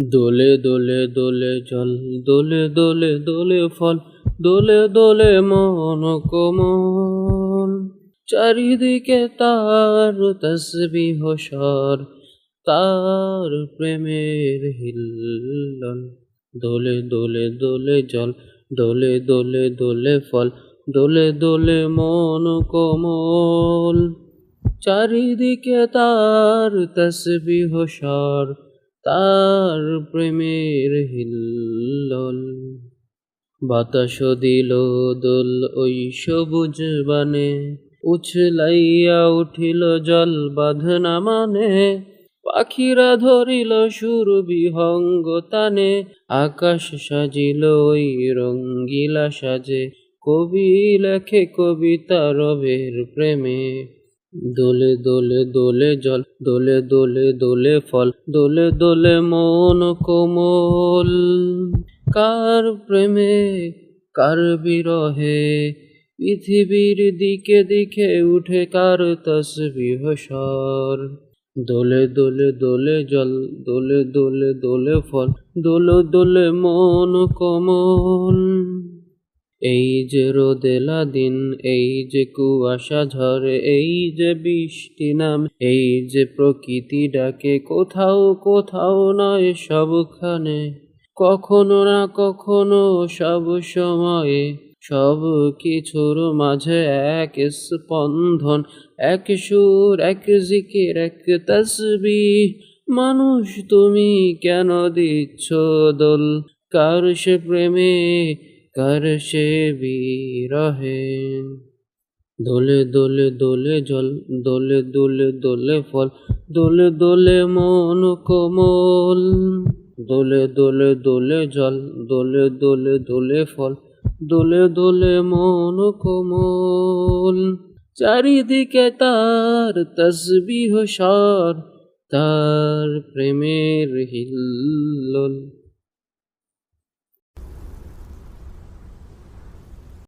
দোলে দোলে দোলে জল, দোলে দোলে দোলে ফল, দোলে দোলে মন কোমল। চারিদিকে তার তসবিহ স্বর, তার প্রেমের হিল্লোল। দোলে দোলে দোলে জল, দোলে দোলে দোলে ফল, দোলে দোলে মন কোমল। চারিদিকে তার তসবিহ স্বর, তার প্রেমের হিল্লোল। বাতাস দিল দোল ওই সবুজ বানে, উছলাইয়া উঠিল জল বাঁধনা মানে। পাখিরা ধরিল সুর বিহঙ্গ তানে, আকাশ সাজিল ওই রঙ্গিলা সাজে। কবি লেখে কবিতা রবের প্রেমে। দোলে দোলে দোলে জল, দোলে দোলে দোলে ফল, দোলে দোলে মন কোমল। কার প্রেমে কার বিরহে পৃথিবীর দিকে দিকে উঠে কার তসবিহ স্বর। দোলে দোলে দোলে জল, দোলে দোলে দোলে ফল, দোলে দোলে মন কোমল। এই যে রোদেলা দিন, এই যে কুয়াশা ঝরে, এই যে বৃষ্টি নাম, এই যে প্রকৃতি ডাকে, কোথাও কোথাও নয় সবখানে, কখনো না কখনো সব সময়ে। সব কিছুর মাঝে এক স্পন্দন, এক সুর, এক জিকির, এক তসবিহ। মানুষ তুমি কেন দিচ্ছ দোল, কার সে প্রেমে কার সে বিরহে। দোলে দোলে দোলে জল, দোলে দোলে দোলে ফল, দোলে দোলে মন কোমল। দোলে দোলে দোলে জল, দোলে দোলে দোলে ফল, দোলে দোলে মন কোমল। চারিদিকে তার তসবিহ স্বর, তার প্রেমের হিল্লোল।